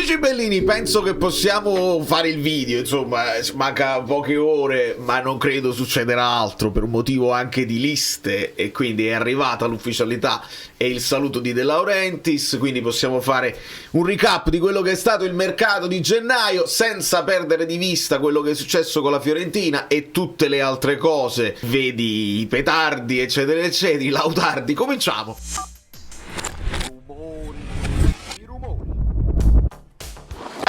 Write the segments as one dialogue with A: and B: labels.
A: Amici bellini, penso che possiamo fare il video, insomma, manca poche ore, ma non credo succederà altro per un motivo anche di liste, e quindi è arrivata l'ufficialità e il saluto di De Laurentiis, quindi possiamo fare un recap di quello che è stato il mercato di gennaio senza perdere di vista quello che è successo con la Fiorentina e tutte le altre cose, vedi i petardi eccetera eccetera, i lautardi. Cominciamo!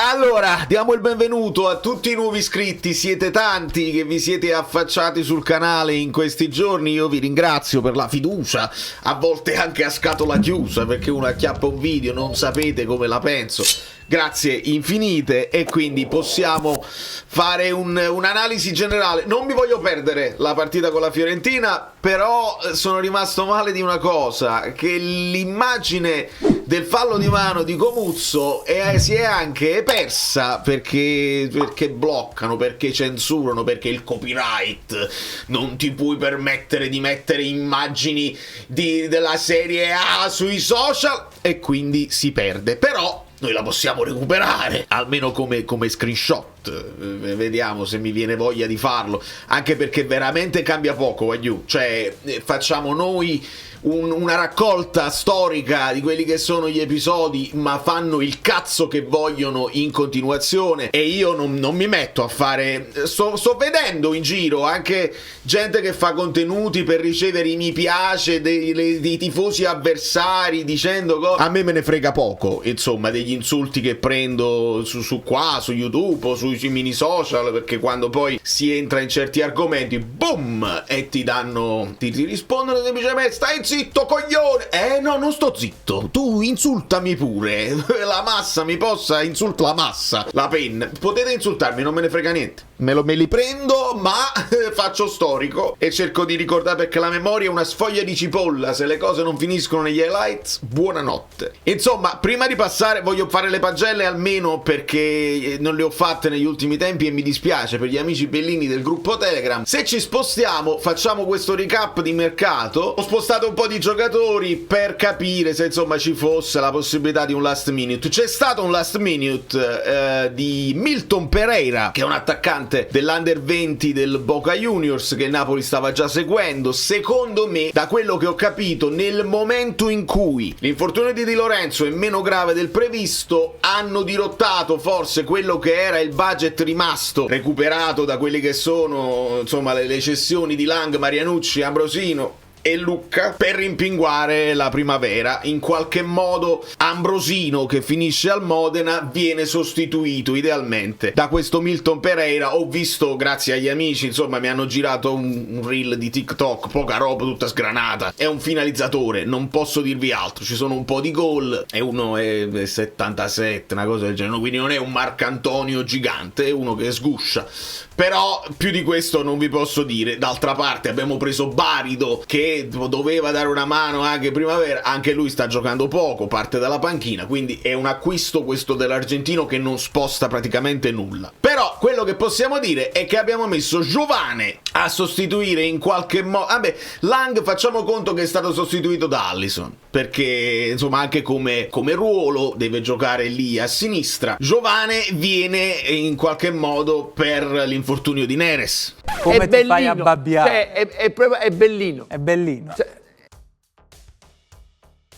A: Allora, diamo il benvenuto a tutti i nuovi iscritti, siete tanti che vi siete affacciati sul canale in questi giorni, io vi ringrazio per la fiducia, a volte anche a scatola chiusa, perché uno acchiappa un video, non sapete come la penso. Grazie infinite, e quindi possiamo fare un'analisi generale. Non mi voglio perdere la partita con la Fiorentina, però sono rimasto male di una cosa, che l'immagine del fallo di mano di Comuzzo si è anche persa perché bloccano, perché censurano, perché il copyright, non ti puoi permettere di mettere immagini della serie A sui social, e quindi si perde. Però noi la possiamo recuperare, almeno come screenshot, vediamo se mi viene voglia di farlo, anche perché veramente cambia poco, Wagyu, cioè facciamo noi una raccolta storica di quelli che sono gli episodi, ma fanno il cazzo che vogliono in continuazione, e io non mi metto a fare... Sto vedendo in giro anche gente che fa contenuti per ricevere i mi piace dei tifosi avversari dicendo a me ne frega poco, insomma, degli insulti che prendo su qua, su YouTube o sui mini social, perché quando poi si entra in certi argomenti, boom, e ti rispondono semplicemente stai zitto coglione. No, non sto zitto, tu insultami pure, la massa mi possa insulta la massa, la penna, potete insultarmi, non me ne frega niente, me li prendo, ma faccio storico e cerco di ricordare, perché la memoria è una sfoglia di cipolla, se le cose non finiscono negli highlights, buonanotte. Insomma, prima di passare voglio fare le pagelle, almeno perché non le ho fatte negli ultimi tempi e mi dispiace per gli amici bellini del gruppo Telegram. Se ci spostiamo, facciamo questo recap di mercato. Ho spostato un po' di giocatori per capire se insomma ci fosse la possibilità di un last minute. C'è stato un last minute di Milton Pereira, che è un attaccante dell'Under 20 del Boca Juniors, che il Napoli stava già seguendo. Secondo me, da quello che ho capito, nel momento in cui l'infortunio di Di Lorenzo è meno grave del previsto, hanno dirottato forse quello che era il budget rimasto, recuperato da quelli che sono insomma le cessioni di Lang, Marianucci, Ambrosino e Lucca, per rimpinguare la primavera. In qualche modo Ambrosino, che finisce al Modena, viene sostituito idealmente da questo Milton Pereira. Ho visto, grazie agli amici, insomma mi hanno girato un reel di TikTok, poca roba, tutta sgranata, è un finalizzatore, non posso dirvi altro, ci sono un po' di gol, e uno è 77, una cosa del genere, quindi non è un Marcantonio gigante, è uno che sguscia, però più di questo non vi posso dire. D'altra parte abbiamo preso Barido, che doveva dare una mano anche primavera, anche lui sta giocando poco, parte dalla panchina, quindi è un acquisto questo dell'argentino che non sposta praticamente nulla. Però quello che possiamo dire è che abbiamo messo Giovane a sostituire in qualche modo. Vabbè, Lang facciamo conto che è stato sostituito da Alisson, perché insomma anche come ruolo deve giocare lì a sinistra. Giovane viene in qualche modo per l'infortunio di Neres.
B: Come
C: è
B: ti
C: bellino,
B: fai a babbiare?
C: Cioè, è bellino.
B: È bellino.
C: Cioè,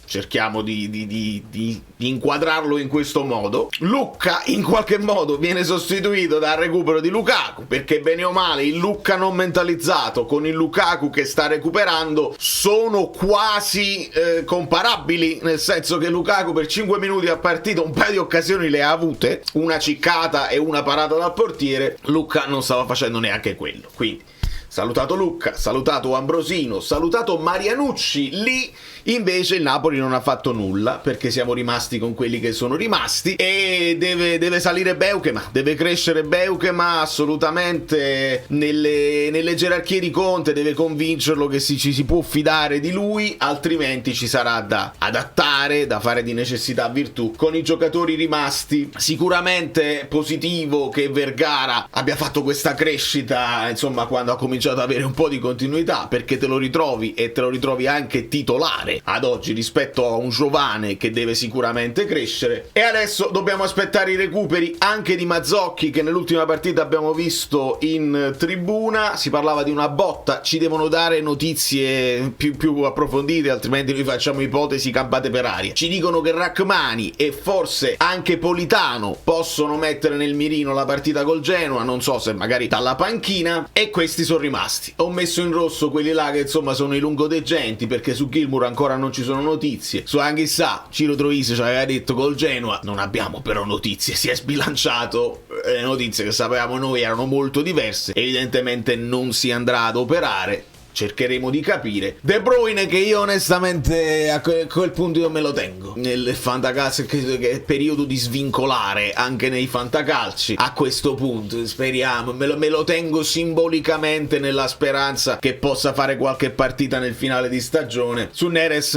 A: cerchiamo di inquadrarlo in questo modo. Lucca in qualche modo viene sostituito dal recupero di Lukaku, perché bene o male il Lucca non mentalizzato con il Lukaku che sta recuperando sono quasi comparabili, nel senso che Lukaku per 5 minuti a partita un paio di occasioni le ha avute, una ciccata e una parata dal portiere. Lucca non stava facendo neanche quello, quindi salutato Lucca, salutato Ambrosino, salutato Marianucci. Lì invece il Napoli non ha fatto nulla, perché siamo rimasti con quelli che sono rimasti, e deve salire Beukema, deve crescere Beukema assolutamente nelle gerarchie di Conte, deve convincerlo che ci si può fidare di lui, altrimenti ci sarà da adattare, da fare di necessità virtù con i giocatori rimasti. Sicuramente positivo che Vergara abbia fatto questa crescita, insomma, quando ha cominciato cominciato ad avere un po' di continuità, perché te lo ritrovi e te lo ritrovi anche titolare ad oggi rispetto a un giovane che deve sicuramente crescere. E adesso dobbiamo aspettare i recuperi anche di Mazzocchi, che nell'ultima partita abbiamo visto in tribuna. Si parlava di una botta, ci devono dare notizie più approfondite, altrimenti noi facciamo ipotesi campate per aria. Ci dicono che Rachmani e forse anche Politano possono mettere nel mirino la partita col Genoa, non so se magari dalla panchina, e questi sono rimasti. Ho messo in rosso quelli là che insomma sono i lungodegenti, perché su Gilmour ancora non ci sono notizie. Su Anghissà, Ciro Troisi ci aveva detto col Genoa, non abbiamo però notizie, si è sbilanciato, le notizie che sapevamo noi erano molto diverse, evidentemente non si andrà ad operare. Cercheremo di capire. De Bruyne, che io onestamente a quel punto io me lo tengo nel fantacalcio, credo che è periodo di svincolare anche nei fantacalci. A questo punto speriamo, me lo tengo simbolicamente nella speranza che possa fare qualche partita nel finale di stagione. Su Neres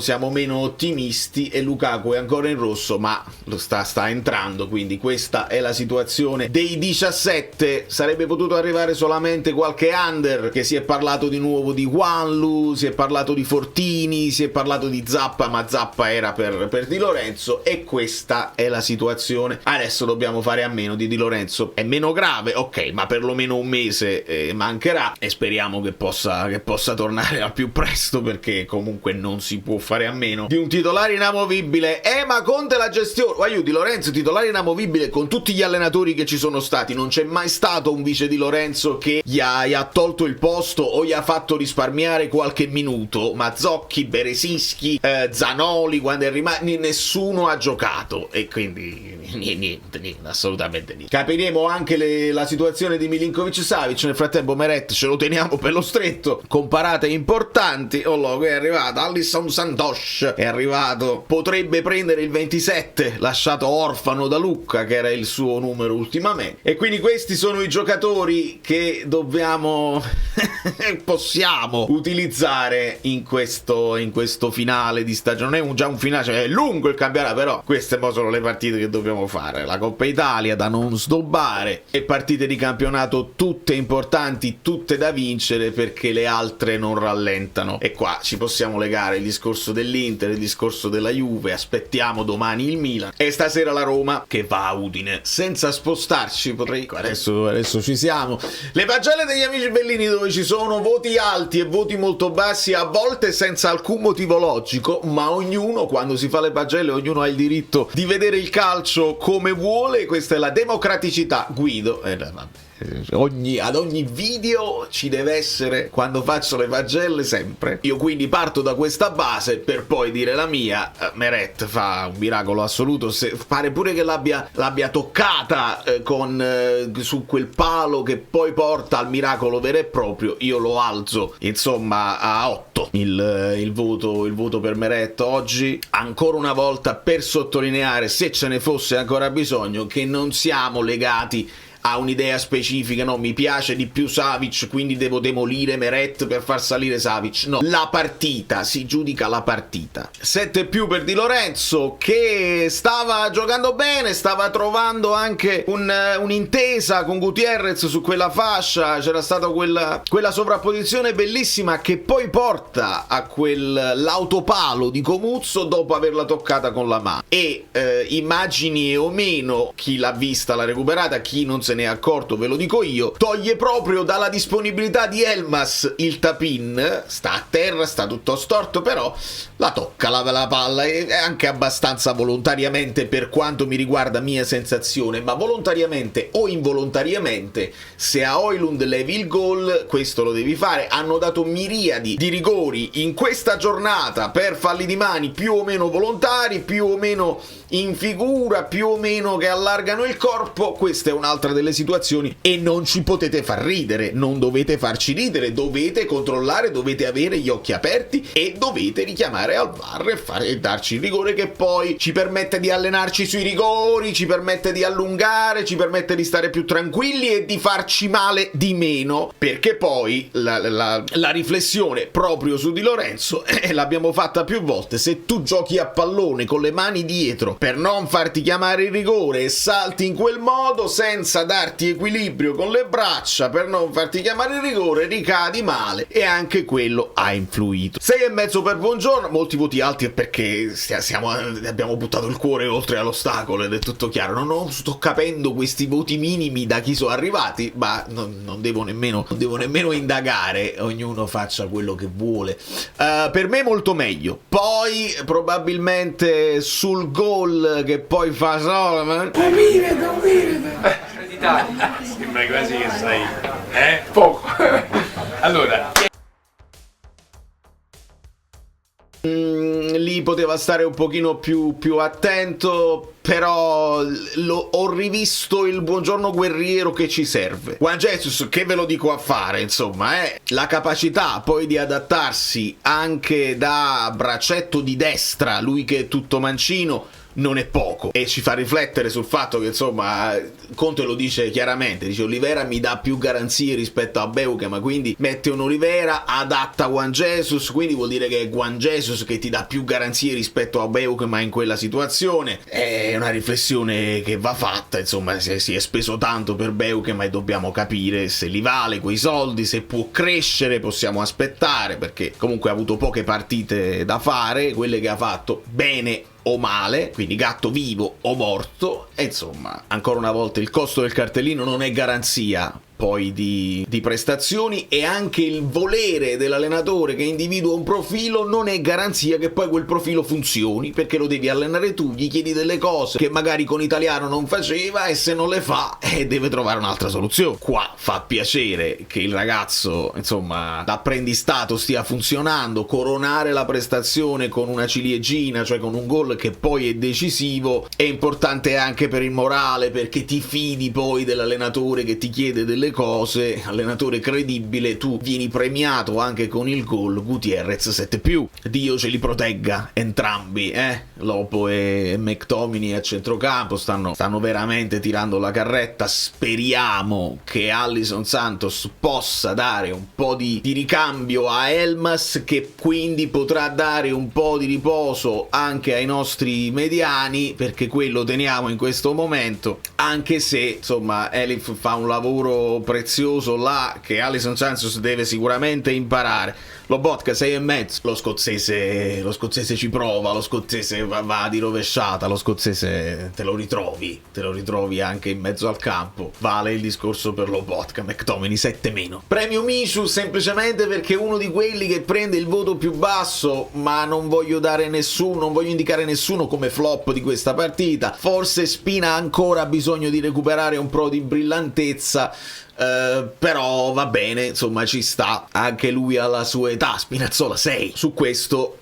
A: siamo meno ottimisti, e Lukaku è ancora in rosso, ma lo sta entrando, quindi questa è la situazione dei 17. Sarebbe potuto arrivare solamente qualche under, che si è parlato di nuovo di Wanlu, si è parlato di Fortini, si è parlato di Zappa, ma Zappa era per Di Lorenzo, e questa è la situazione. Adesso dobbiamo fare a meno di Di Lorenzo. È meno grave, ok, ma perlomeno un mese mancherà, e speriamo che possa tornare al più presto, perché comunque non si può fare a meno di un titolare inamovibile. Ma Conte la gestione, Di Lorenzo titolare inamovibile con tutti gli allenatori che ci sono stati. Non c'è mai stato un vice Di Lorenzo che gli ha tolto il posto o gli ha fatto risparmiare qualche minuto. Mazzocchi, Beresischi, Zanoli, quando è rimasto, nessuno ha giocato, e quindi niente, assolutamente niente. Capiremo anche la situazione di Milinkovic-Savic. Nel frattempo Meret ce lo teniamo per lo stretto, con parate importanti. Che è arrivato Alisson Santos, è arrivato, potrebbe prendere il 27, lasciato orfano da Lucca, che era il suo numero ultimamente. E quindi questi sono i giocatori che possiamo utilizzare in questo finale di stagione. Non è già un finale, cioè è lungo il campionato, però queste sono le partite che dobbiamo fare. La Coppa Italia da non snobbare, e partite di campionato tutte importanti, tutte da vincere, perché le altre non rallentano. E qua ci possiamo legare il discorso dell'Inter, il discorso della Juve. Aspettiamo domani il Milan e stasera la Roma, che va a Udine. Senza spostarci, adesso ci siamo. Le pagelle degli amici bellini, dove ci sono voti alti e voti molto bassi, a volte senza alcun motivo logico, ma ognuno, quando si fa le pagelle, ognuno ha il diritto di vedere il calcio come vuole. Questa è la democraticità. Guido, ad ogni video ci deve essere, quando faccio le pagelle, sempre io, quindi parto da questa base per poi dire la mia. Meret fa un miracolo assoluto, se pare pure che l'abbia toccata su quel palo che poi porta al miracolo vero e proprio. Io lo alzo insomma a 8 il voto per Meret oggi, ancora una volta, per sottolineare, se ce ne fosse ancora bisogno, che non siamo legati ha un'idea specifica. No, mi piace di più Savic, quindi devo demolire Meret per far salire Savic. No, la partita, si giudica la partita. 7+ per Di Lorenzo, che stava giocando bene, stava trovando anche un'intesa con Gutierrez su quella fascia. C'era stata quella sovrapposizione bellissima che poi porta a l'autopalo di Comuzzo dopo averla toccata con la mano. E immagini o meno, chi l'ha vista l'ha recuperata, chi non se ne è accorto ve lo dico io, toglie proprio dalla disponibilità di Elmas il tap-in. Sta a terra, sta tutto storto, però la tocca la palla, e anche abbastanza volontariamente, per quanto mi riguarda, mia sensazione, ma volontariamente o involontariamente. Se a Højlund levi il gol, questo lo devi fare. Hanno dato miriadi di rigori in questa giornata per falli di mani più o meno volontari, più o meno in figura, più o meno che allargano il corpo. Questa è un'altra delle situazioni, e non ci potete far ridere, non dovete farci ridere, dovete controllare, dovete avere gli occhi aperti e dovete richiamare al VAR e darci il rigore, che poi ci permette di allenarci sui rigori, ci permette di allungare, ci permette di stare più tranquilli e di farci male di meno, perché poi la riflessione proprio su Di Lorenzo l'abbiamo fatta più volte: se tu giochi a pallone con le mani dietro per non farti chiamare il rigore e salti in quel modo senza darti equilibrio con le braccia per non farti chiamare il rigore, ricadi male e anche quello ha influito. 6,5 per Buongiorno, molti voti alti perché abbiamo buttato il cuore oltre all'ostacolo ed è tutto chiaro. Non sto capendo questi voti minimi da chi sono arrivati, ma non devo nemmeno indagare, ognuno faccia quello che vuole. Per me molto meglio. Poi probabilmente sul gol che poi fa Solomon.
B: Sembra quasi che sai, poco. Allora,
A: lì poteva stare un pochino più attento, però ho rivisto il Buongiorno guerriero che ci serve. Juan Jesus, che ve lo dico a fare, insomma, la capacità poi di adattarsi anche da braccetto di destra, lui che è tutto mancino, non è poco, e ci fa riflettere sul fatto che, insomma, Conte lo dice chiaramente, dice Oliveira mi dà più garanzie rispetto a Beukema, quindi mette un Oliveira, adatta Juan Jesus, quindi vuol dire che è Juan Jesus che ti dà più garanzie rispetto a Beukema in quella situazione. È una riflessione che va fatta, insomma, si è speso tanto per Beukema e dobbiamo capire se li vale quei soldi, se può crescere, possiamo aspettare, perché comunque ha avuto poche partite da fare, quelle che ha fatto bene o male, quindi gatto vivo o morto, e insomma, ancora una volta il costo del cartellino non è garanzia poi di prestazioni, e anche il volere dell'allenatore che individua un profilo non è garanzia che poi quel profilo funzioni, perché lo devi allenare tu, gli chiedi delle cose che magari con Italiano non faceva e se non le fa deve trovare un'altra soluzione. Qua fa piacere che il ragazzo, insomma, l'apprendistato stia funzionando, coronare la prestazione con una ciliegina, cioè con un gol che poi è decisivo, è importante anche per il morale, perché ti fidi poi dell'allenatore che ti chiede delle cose, allenatore credibile, tu vieni premiato anche con il gol. Gutierrez 7+, Dio ce li protegga entrambi, Lopo e McTominay a centrocampo stanno veramente tirando la carretta. Speriamo che Alisson Santos possa dare un po' di ricambio a Elmas, che quindi potrà dare un po' di riposo anche ai nostri mediani, perché quello teniamo in questo momento, anche se insomma Elif fa un lavoro prezioso là che Alisson Santos deve sicuramente imparare. Lobotka 6,5, lo scozzese ci prova, lo scozzese va di rovesciata, lo scozzese te lo ritrovi anche in mezzo al campo. Vale il discorso per Lobotka. McTominay 7-. Premio Michu semplicemente perché è uno di quelli che prende il voto più basso, ma non voglio indicare nessuno come flop di questa partita. Forse Spina ancora ha bisogno di recuperare un po' di brillantezza, però va bene, insomma, ci sta, anche lui alla sua età. Spinazzola 6. Su questo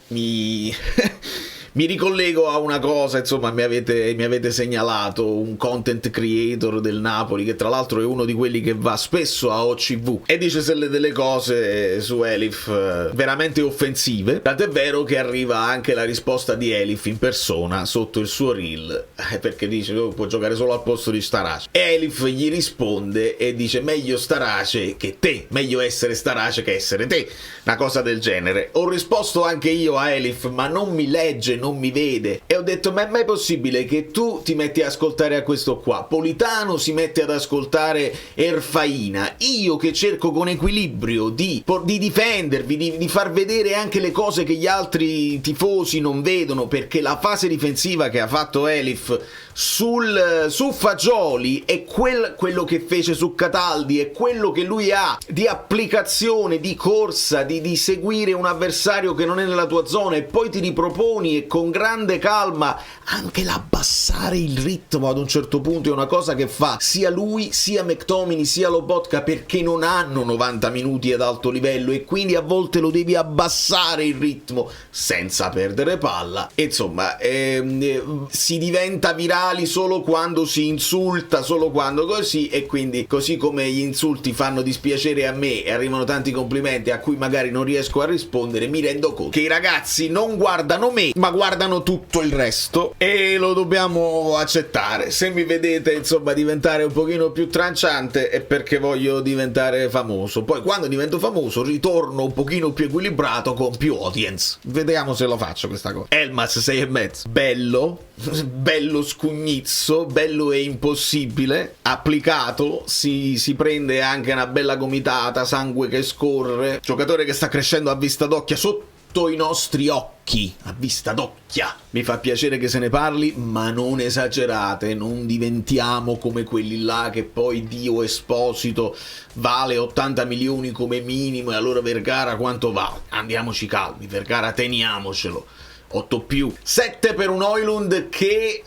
A: mi ricollego a una cosa, insomma, mi avete segnalato un content creator del Napoli, che tra l'altro è uno di quelli che va spesso a OCV, e dice delle cose su Elif veramente offensive, tant'è vero che arriva anche la risposta di Elif in persona sotto il suo reel, perché dice può giocare solo al posto di Starace, e Elif gli risponde e dice meglio Starace che te, meglio essere Starace che essere te, una cosa del genere. Ho risposto anche io a Elif, ma non mi legge, non mi vede, e ho detto ma è mai possibile che tu ti metti ad ascoltare a questo qua, Politano si mette ad ascoltare Erfaina, io che cerco con equilibrio di difendervi, di far vedere anche le cose che gli altri tifosi non vedono, perché la fase difensiva che ha fatto Elif su Fagioli è quello che fece su Cataldi, è quello che lui ha di applicazione, di corsa, di seguire un avversario che non è nella tua zona e poi ti riproponi, e con grande calma anche l'abbassare il ritmo ad un certo punto è una cosa che fa sia lui, sia McTominay, sia Lobotka, perché non hanno 90 minuti ad alto livello e quindi a volte lo devi abbassare il ritmo senza perdere palla. Insomma, si diventa virali solo quando si insulta, solo quando così, e quindi così come gli insulti fanno dispiacere a me e arrivano tanti complimenti a cui magari non riesco a rispondere, mi rendo conto che i ragazzi non guardano me ma guardano tutto il resto e lo dobbiamo accettare. Se mi vedete insomma diventare un pochino più tranciante è perché voglio diventare famoso. Poi quando divento famoso ritorno un pochino più equilibrato con più audience. Vediamo se lo faccio questa cosa. Elmas 6,5. Bello scugnizzo, bello e impossibile. Applicato si prende anche una bella gomitata, sangue che scorre. Giocatore che sta crescendo a vista d'occhia sotto i nostri occhi, a vista d'occhia. Mi fa piacere che se ne parli, ma non esagerate, non diventiamo come quelli là che poi Dio Esposito vale 80 milioni come minimo e allora Vergara quanto vale? Andiamoci calmi, Vergara teniamocelo. 8+, 7 per un Højlund che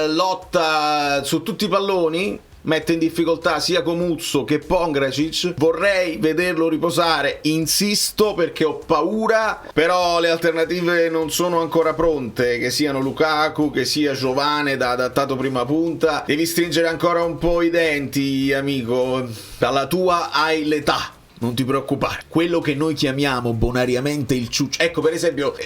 A: lotta su tutti i palloni, mette in difficoltà sia Comuzzo che Pongracic. Vorrei vederlo riposare, insisto perché ho paura, però le alternative non sono ancora pronte, che siano Lukaku, che sia Giovane da adattato prima punta. Devi stringere ancora un po' i denti, amico, dalla tua hai l'età. Non ti preoccupare, quello che noi chiamiamo bonariamente il ciuccio, ecco per esempio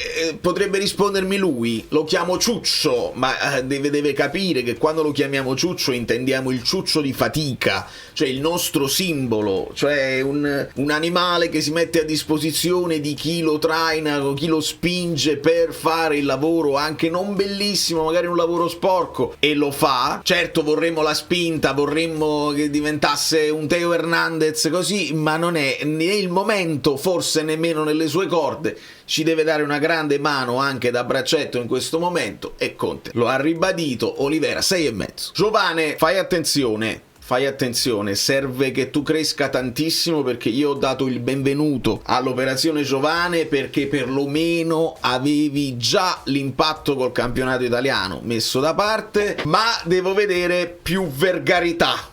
A: potrebbe rispondermi lui, lo chiamo ciuccio, ma deve capire che quando lo chiamiamo ciuccio intendiamo il ciuccio di fatica, cioè il nostro simbolo, cioè un animale che si mette a disposizione di chi lo traina o chi lo spinge per fare il lavoro anche non bellissimo, magari un lavoro sporco, e lo fa. Certo vorremmo la spinta, vorremmo che diventasse un Teo Hernandez così, ma non è nel momento, forse nemmeno nelle sue corde. Ci deve dare una grande mano anche da braccetto in questo momento e Conte lo ha ribadito. Olivera 6,5. Giovane, fai attenzione, serve che tu cresca tantissimo, perché io ho dato il benvenuto all'operazione Giovane perché perlomeno avevi già l'impatto col campionato italiano messo da parte, ma devo vedere più vergarità,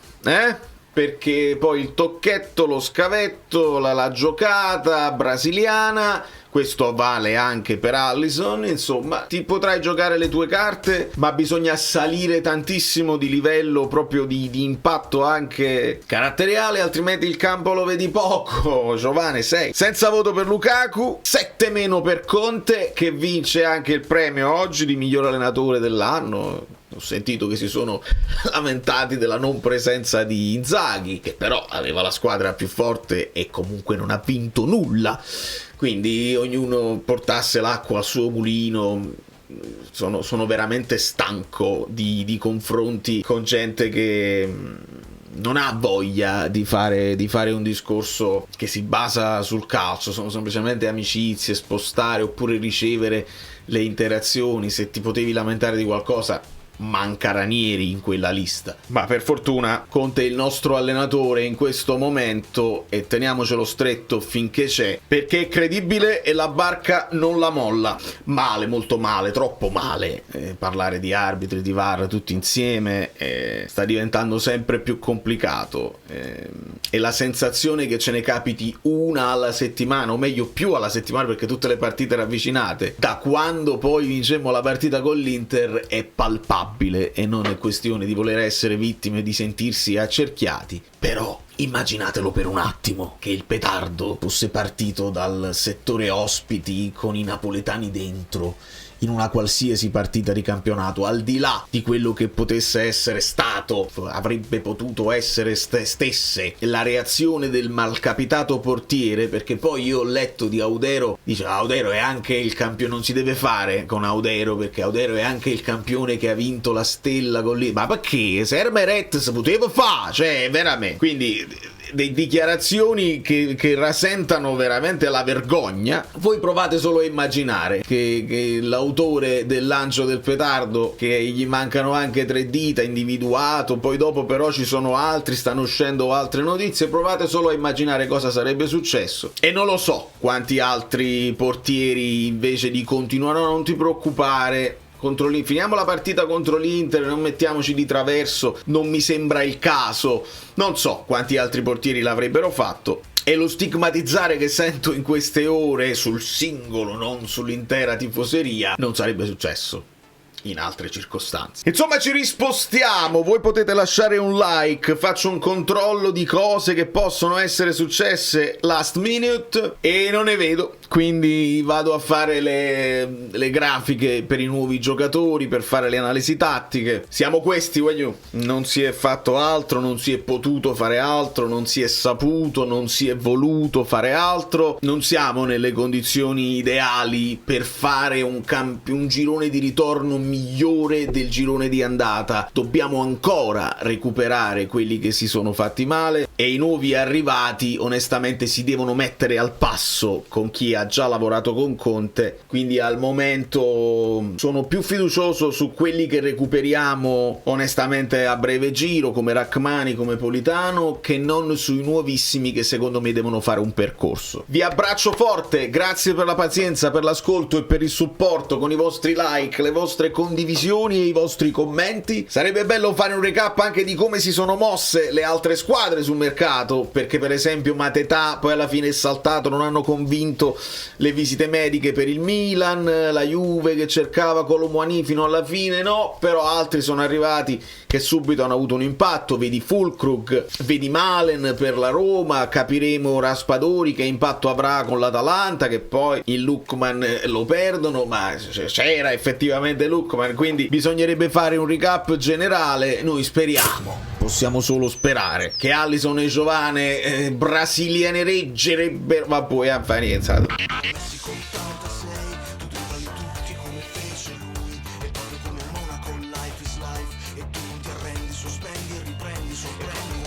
A: perché poi il tocchetto, lo scavetto, la giocata brasiliana, questo vale anche per Alisson, insomma ti potrai giocare le tue carte, ma bisogna salire tantissimo di livello, proprio di impatto anche caratteriale, altrimenti il campo lo vedi poco. Giovane 6, senza voto per Lukaku, 7- per Conte, che vince anche il premio oggi di miglior allenatore dell'anno. Ho sentito che si sono lamentati della non presenza di Inzaghi, che però aveva la squadra più forte e comunque non ha vinto nulla, quindi ognuno portasse l'acqua al suo mulino. Sono veramente stanco di confronti con gente che non ha voglia di fare un discorso che si basa sul calcio. Sono semplicemente amicizie, spostare oppure ricevere le interazioni. Se ti potevi lamentare di qualcosa, manca Ranieri in quella lista, ma per fortuna Conte è il nostro allenatore in questo momento e teniamocelo stretto finché c'è, perché è credibile e la barca non la molla. Male, molto male, troppo male. Parlare di arbitri, di VAR tutti insieme sta diventando sempre più complicato, e la sensazione che ce ne capiti una alla settimana, o meglio più alla settimana perché tutte le partite ravvicinate, da quando poi vincemmo la partita con l'Inter, è palpabile. E non è questione di voler essere vittime, di sentirsi accerchiati, però immaginatelo per un attimo che il petardo fosse partito dal settore ospiti con i napoletani dentro in una qualsiasi partita di campionato, al di là di quello che potesse essere stato, avrebbe potuto essere stesse la reazione del malcapitato portiere, perché poi io ho letto di Audero, dice Audero è anche il campione, non si deve fare con Audero perché Audero è anche il campione che ha vinto la stella con lì, ma perché? Se Ermeret si poteva fare, cioè veramente, quindi dichiarazioni che rasentano veramente la vergogna. Voi provate solo a immaginare che l'autore del lancio del petardo, che gli mancano anche 3 dita, individuato, poi dopo però ci sono altri, stanno uscendo altre notizie, provate solo a immaginare cosa sarebbe successo. E non lo so quanti altri portieri invece di continuare, no, non ti preoccupare, finiamo la partita contro l'Inter, non mettiamoci di traverso, non mi sembra il caso. Non so quanti altri portieri l'avrebbero fatto, e lo stigmatizzare che sento in queste ore sul singolo, non sull'intera tifoseria, non sarebbe successo. in altre circostanze. Insomma, ci rispostiamo, voi potete lasciare un like, faccio un controllo di cose che possono essere successe last minute e non ne vedo, quindi vado a fare le grafiche per i nuovi giocatori, per fare le analisi tattiche. Siamo questi, voglio, non si è fatto altro, non si è potuto fare altro, non si è saputo, non si è voluto fare altro, non siamo nelle condizioni ideali per fare un girone di ritorno migliore del girone di andata. Dobbiamo ancora recuperare quelli che si sono fatti male e i nuovi arrivati onestamente si devono mettere al passo con chi ha già lavorato con Conte, quindi al momento sono più fiducioso su quelli che recuperiamo onestamente a breve giro come Rachmani, come Politano, che non sui nuovissimi che secondo me devono fare un percorso. Vi abbraccio forte, grazie per la pazienza, per l'ascolto e per il supporto con i vostri like, le vostre condivisioni e i vostri commenti. Sarebbe bello fare un recap anche di come si sono mosse le altre squadre sul mercato, perché per esempio Mateta poi alla fine è saltato, non hanno convinto le visite mediche per il Milan, la Juve che cercava Colomboani fino alla fine no, però altri sono arrivati che subito hanno avuto un impatto, vedi Fulkrug, vedi Malen per la Roma, capiremo Raspadori che impatto avrà con l'Atalanta, che poi il Lookman lo perdono, ma c'era effettivamente Lookman, quindi bisognerebbe fare un recap generale. Noi speriamo, possiamo solo sperare, che Alisson e Giovane brasilianereggerebbero, ma poi a fare niente.
C: Come Monaco, life is life, e tu ti arrendi, sospendi e riprendi, sorprendi.